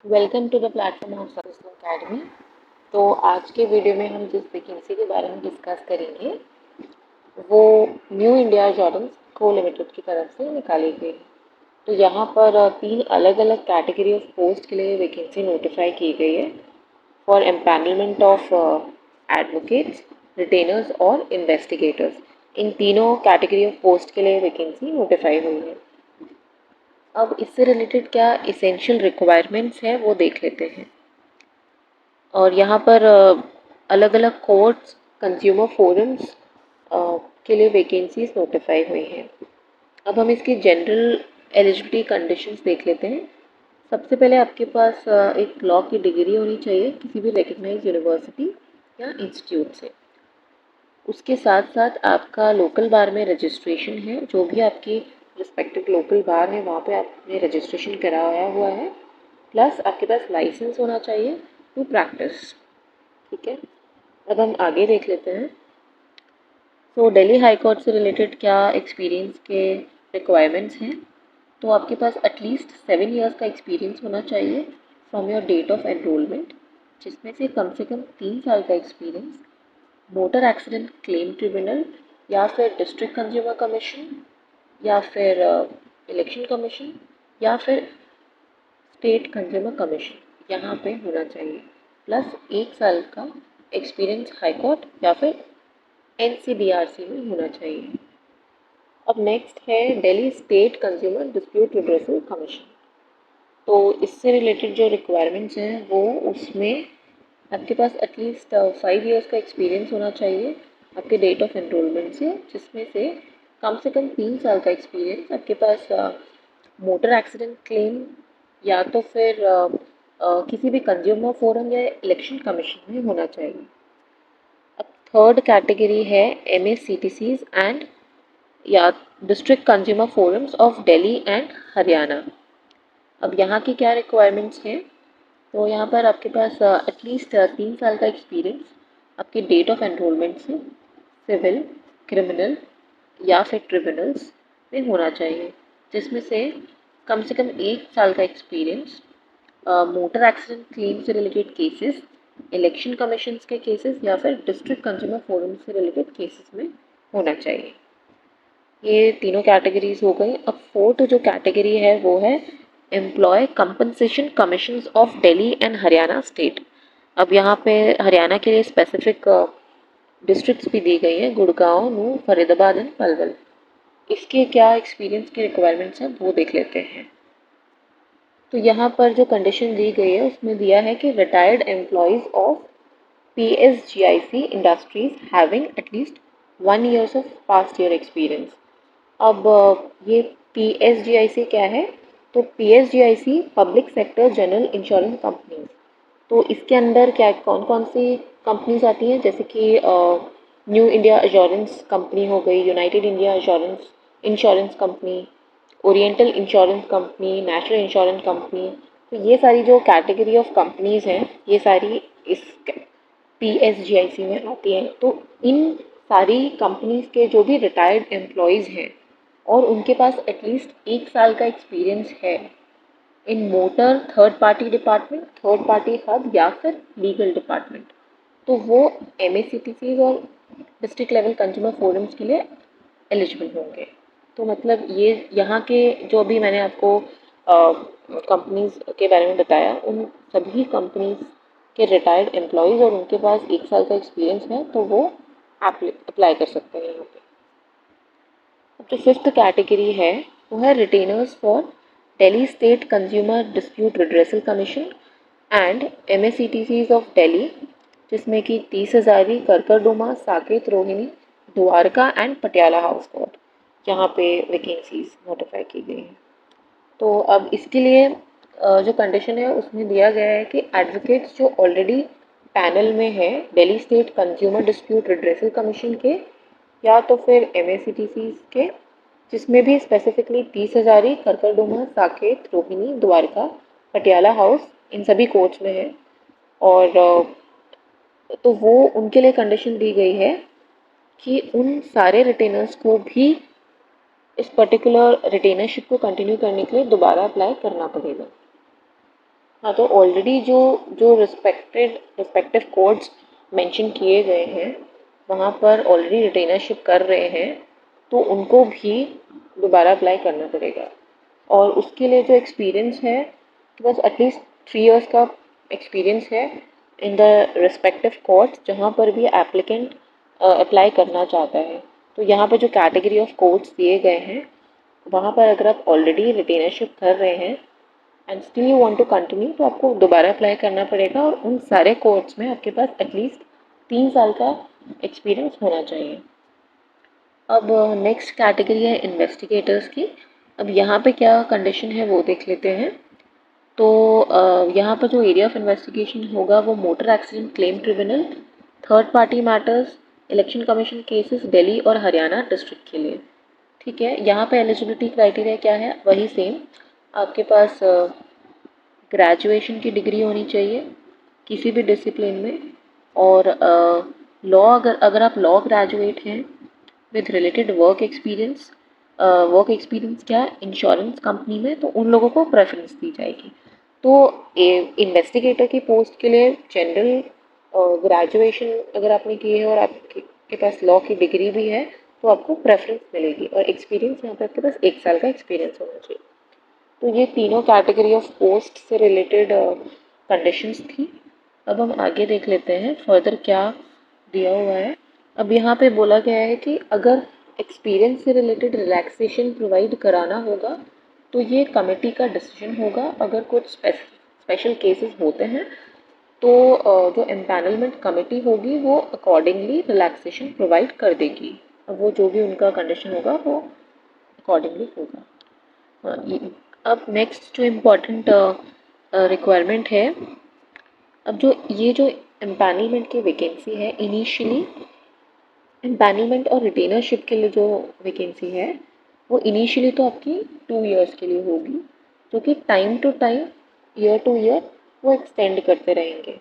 Welcome to the platform of success academy. तो आज के वीडियो में हम जिस वैकेंसी के बारे में डिस्कस करेंगे वो न्यू इंडिया एश्योरेंस को लिमिटेड की तरफ से निकाली गई है। तो यहाँ पर तीन अलग अलग कैटेगरी ऑफ पोस्ट के लिए वैकेंसी नोटिफाई की गई है for empanelment of advocates, retainers और इन्वेस्टिगेटर्स। इन तीनों कैटेगरी ऑफ पोस्ट के लिए वैकेंसी नोटिफाई हुई है। अब इससे रिलेटेड क्या इसेंशियल रिक्वायरमेंट्स हैं वो देख लेते हैं। और यहाँ पर अलग अलग कोर्ट्स, कंज्यूमर फोरम्स के लिए वैकेंसीज नोटिफाई हुई हैं। अब हम इसकी जनरल एलिजिबिलिटी कंडीशंस देख लेते हैं। सबसे पहले आपके पास एक लॉ की डिग्री होनी चाहिए किसी भी रिकग्नाइज यूनिवर्सिटी या इंस्टीट्यूट से। उसके साथ साथ आपका लोकल बार में रजिस्ट्रेशन है, जो भी आपकी रिस्पेक्टिव लोकल बार है वहाँ पे आपने रजिस्ट्रेशन कराया हुआ है, प्लस आपके पास लाइसेंस होना चाहिए टू प्रैक्टिस। ठीक है, अब हम आगे देख लेते हैं। तो दिल्ली हाई कोर्ट से रिलेटेड क्या एक्सपीरियंस के रिक्वायरमेंट्स हैं। तो आपके पास एटलीस्ट 7 ईयर्स का एक्सपीरियंस होना चाहिए from your date of enrolment, जिसमें से कम 3 साल का experience motor accident claim tribunal या फिर डिस्ट्रिक्ट कंज्यूमर कमीशन या फिर इलेक्शन कमीशन या फिर स्टेट कंज्यूमर कमीशन यहाँ पे होना चाहिए, प्लस 1 साल का एक्सपीरियंस हाई कोर्ट या फिर एनसीडीआरसी में होना चाहिए। अब नेक्स्ट है Delhi state consumer dispute redressal commission. तो इससे रिलेटेड जो रिक्वायरमेंट्स हैं वो उसमें आपके पास एटलीस्ट 5 ईयर्स का एक्सपीरियंस होना चाहिए आपके डेट ऑफ एनरोलमेंट से, जिसमें से कम 3 साल का एक्सपीरियंस आपके पास मोटर एक्सीडेंट क्लेम या तो फिर किसी भी कंज्यूमर फोरम या इलेक्शन कमीशन में होना चाहिए। अब थर्ड कैटेगरी है MACTCs एंड या district consumer forums of Delhi and Haryana. अब यहाँ की क्या रिक्वायरमेंट्स हैं। तो यहाँ पर आपके पास एटलीस्ट 3 साल का एक्सपीरियंस आपके डेट ऑफ एनरोलमेंट से सिविल, क्रिमिनल या फिर ट्रिब्यूनल्स में होना चाहिए, जिसमें से कम 1 साल का एक्सपीरियंस मोटर एक्सीडेंट क्लेम से रिलेटेड केसेस, इलेक्शन कमीशंस के केसेस या फिर डिस्ट्रिक्ट कंज्यूमर फोरम से रिलेटेड केसेस में होना चाहिए। ये तीनों कैटेगरीज हो गई। अब फोर्थ जो कैटेगरी है वो है employee compensation commissions of Delhi and Haryana state. अब यहाँ पे हरियाणा के लिए स्पेसिफिक डिस्ट्रिक्ट्स भी दी गई हैं, गुड़गांव, नूंह, फरीदाबाद एंड पलवल। इसके क्या एक्सपीरियंस के रिक्वायरमेंट्स हैं वो देख लेते हैं। तो यहाँ पर जो कंडीशन दी गई है उसमें दिया है कि retired employees of PSGIC industries having at least 1 years of past year experience. अब ये PSGIC क्या है। तो PSGIC public sector general insurance companies. तो इसके अंदर क्या कौन कौन सी कंपनीज आती हैं, जैसे कि न्यू इंडिया एश्योरेंस कंपनी हो गई, United India assurance insurance company, oriental insurance company, national insurance company. तो ये सारी जो कैटेगरी ऑफ कंपनीज हैं ये सारी इस PSGIC में आती हैं। तो इन सारी कंपनीज के जो भी रिटायर्ड एम्प्लॉयज़ हैं और उनके पास एटलीस्ट 1 साल का एक्सपीरियंस है in motor third party department, third party hub या फिर लीगल डिपार्टमेंट, तो वो MACTCs और डिस्ट्रिक्ट लेवल कंज्यूमर फोरम्स के लिए एलिजिबल होंगे। तो मतलब ये यहाँ के जो भी मैंने आपको कंपनीज के बारे में बताया, उन सभी कंपनीज के रिटायर्ड एम्प्लॉयज़ और उनके पास 1 साल का एक्सपीरियंस है तो वो अप्लाई कर सकते हैं यहाँ पे। अब जो फिफ्थ कैटेगरी है वो है retainers for Delhi state consumer dispute redressal commission and MACTCs of Delhi, जिसमें कि 30 Hazari, Karkardooma, Saket, Rohini, Dwarka and Patiala house court, यहाँ पे वैकेंसीज नोटिफाई की गई हैं। तो अब इसके लिए जो कंडीशन है उसमें दिया गया है कि एडवोकेट्स जो ऑलरेडी पैनल में है Delhi state consumer dispute redressal commission के या तो फिर MACTCs के, जिसमें भी स्पेसिफिकली 30 हज़ारी, करकरडुमा, साकेत, रोहिणी, द्वारका, पटियाला हाउस इन सभी कोर्ट्स में है। और तो वो उनके लिए कंडीशन दी गई है कि उन सारे रिटेनर्स को भी इस पर्टिकुलर रिटेनरशिप को कंटिन्यू करने के लिए दोबारा अप्लाई करना पड़ेगा। हाँ, तो ऑलरेडी जो जो रिस्पेक्टिव कोड्स मेंशन किए गए हैं वहाँ पर ऑलरेडी रिटेनरशिप कर रहे हैं, तो उनको भी दोबारा अप्लाई करना पड़ेगा। और उसके लिए जो एक्सपीरियंस है, तो बस एटलीस्ट 3 इयर्स का एक्सपीरियंस है इन द रिस्पेक्टिव कोर्ट्स जहाँ पर भी एप्लीकेंट अप्लाई करना चाहता है। तो यहाँ पर जो कैटेगरी ऑफ कोर्ट्स दिए गए हैं वहाँ पर अगर आप ऑलरेडी रिटेनरशिप कर रहे हैं and still you want to continue, तो आपको दोबारा अप्लाई करना पड़ेगा और उन सारे कोर्स में आपके पास एटलीस्ट 3 साल का एक्सपीरियंस होना चाहिए। अब नेक्स्ट कैटेगरी है इन्वेस्टिगेटर्स की। अब यहाँ पे क्या कंडीशन है वो देख लेते हैं। तो यहाँ पर जो एरिया ऑफ इन्वेस्टिगेशन होगा वो motor accident claim tribunal, third party matters, election commission cases Delhi और हरियाणा डिस्ट्रिक्ट के लिए। ठीक है, यहाँ पे एलिजिबिलिटी क्राइटेरिया क्या है, वही सेम। आपके पास ग्रेजुएशन की डिग्री होनी चाहिए किसी भी डिसिप्लिन में, और लॉ अगर आप लॉ ग्रेजुएट हैं विद रिलेटेड वर्क एक्सपीरियंस क्या इंश्योरेंस कंपनी में, तो उन लोगों को प्रेफरेंस दी जाएगी। तो इन्वेस्टिगेटर की पोस्ट के लिए जनरल ग्रेजुएशन अगर आपने की है और आपके पास लॉ की डिग्री भी है तो आपको प्रेफरेंस मिलेगी, और एक्सपीरियंस यहाँ पे आपके पास 1 साल का एक्सपीरियंस होना चाहिए। तो ये तीनों कैटेगरी ऑफ पोस्ट से रिलेटेड कंडीशंस थी। अब हम आगे देख लेते हैं फर्दर क्या दिया हुआ है। अब यहाँ पे बोला गया है कि अगर एक्सपीरियंस से रिलेटेड रिलैक्सेशन प्रोवाइड कराना होगा तो ये कमेटी का डिसीजन होगा। अगर कुछ स्पेशल केसेस होते हैं तो जो एम्पैनलमेंट कमेटी होगी वो अकॉर्डिंगली रिलैक्सेशन प्रोवाइड कर देगी। अब वो जो भी उनका कंडीशन होगा वो अकॉर्डिंगली होगा। अब नेक्स्ट जो इम्पोर्टेंट रिक्वायरमेंट है, अब जो एम्पैनलमेंट की वैकेंसी है इनिशियली, एम्पैनलमेंट और रिटेनरशिप के लिए जो वैकेंसी है वो इनिशियली तो आपकी 2 इयर्स के लिए होगी, जो कि time to time, year to year वो एक्सटेंड करते रहेंगे।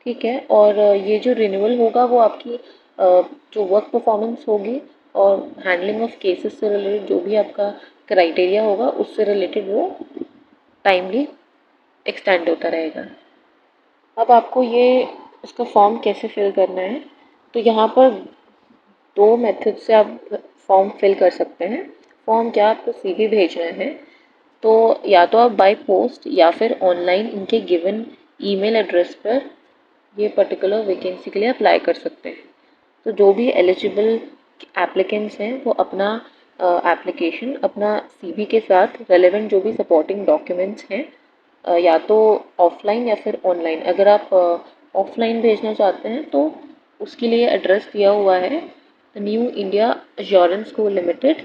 ठीक है, और ये जो रिन्यूअल होगा वो आपकी जो वर्क परफॉर्मेंस होगी और हैंडलिंग ऑफ केसेस से रिलेटेड जो भी आपका क्राइटेरिया होगा उससे रिलेटेड वो टाइमली एक्सटेंड होता रहेगा। अब आपको ये इसका फॉर्म कैसे फिल करना है, तो यहाँ पर 2 मेथड से आप फॉर्म फिल कर सकते हैं। फॉर्म क्या, आपको सीवी भेजना है, तो या तो आप बाय पोस्ट या फिर ऑनलाइन इनके गिवन ईमेल एड्रेस पर ये पर्टिकुलर वैकेंसी के लिए अप्लाई कर सकते हैं। तो जो भी एलिजिबल एप्लीकेंट्स हैं वो अपना एप्लीकेशन अपना सीवी के साथ रेलेवेंट जो भी सपोर्टिंग डॉक्यूमेंट्स हैं या तो ऑफलाइन या फिर ऑनलाइन, अगर आप ऑफलाइन भेजना चाहते हैं तो उसके लिए एड्रेस दिया हुआ है न्यू इंडिया एश्योरेंस को limited,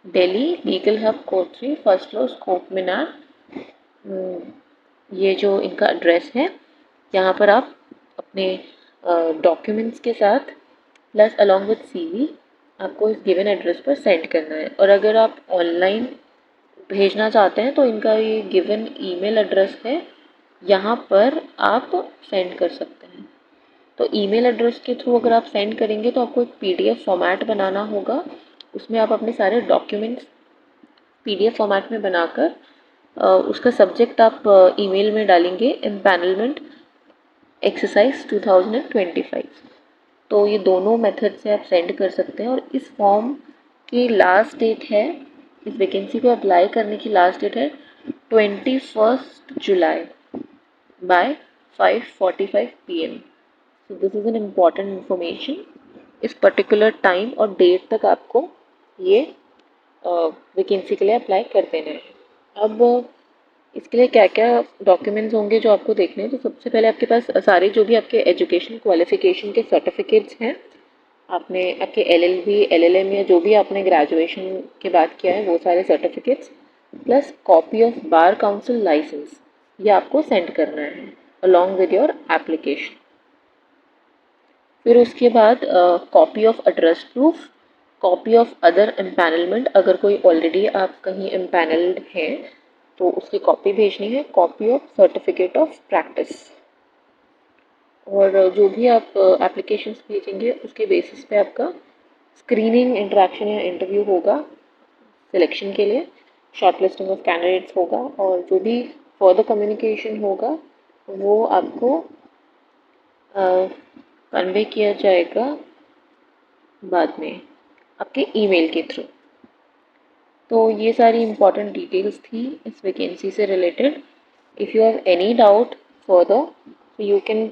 Delhi, legal hub कोथरी, first floor, scope मीनार। ये जो इनका एड्रेस है, यहाँ पर आप अपने डॉक्यूमेंट्स के साथ प्लस अलॉन्ग विथ सीवी आपको इस गिवन एड्रेस पर सेंड करना है। और अगर आप ऑनलाइन भेजना चाहते हैं तो इनका ये गिवन ईमेल एड्रेस है, यहाँ पर आप सेंड कर सकते हैं। तो ईमेल एड्रेस के थ्रू अगर आप सेंड करेंगे तो आपको एक पीडीएफ फॉर्मेट बनाना होगा, उसमें आप अपने सारे डॉक्यूमेंट्स पीडीएफ फॉर्मेट में बनाकर उसका सब्जेक्ट आप ईमेल में डालेंगे एम्पैनलमेंट एक्सरसाइज 2025। तो ये दोनों मेथड से आप सेंड कर सकते हैं। और इस फॉर्म की लास्ट डेट है, इस वैकेंसी को अप्लाई करने की लास्ट डेट है 21 जुलाई by 5:45 PM। So this is an important information. इस पर्टिकुलर टाइम और डेट तक आपको ये वैकेंसी के लिए अप्लाई कर देना है। अब इसके लिए क्या क्या डॉक्यूमेंट्स होंगे जो आपको देखने हैं, तो सबसे पहले आपके पास सारे जो भी आपके एजुकेशन क्वालिफिकेशन के सर्टिफिकेट्स हैं, आपने आपके LLB LLM या जो भी आपने ग्रेजुएशन के बाद किया है वो सारे certificates, plus copy of bar council licence, ये आपको सेंड करना है अलॉन्ग विद योर एप्लीकेशन। फिर उसके बाद copy of address proof, copy of other empanelment, अगर कोई ऑलरेडी आप कहीं एम्पैनल्ड हैं तो उसकी कॉपी भेजनी है, copy of certificate of practice. और जो भी आप एप्लीकेशंस भेजेंगे उसके बेसिस पे आपका स्क्रीनिंग इंटरेक्शन या इंटरव्यू होगा सिलेक्शन के लिए, शॉर्ट लिस्टिंग ऑफ कैंडिडेट्स होगा, और जो भी फर्दर कम्युनिकेशन होगा वो आपको कन्वे किया जाएगा बाद में आपके ईमेल के थ्रू। तो ये सारी इम्पॉर्टेंट डिटेल्स थी इस वैकेंसी से related. If you have any doubt further, you can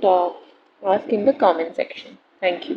ask in the comment section. Thank you.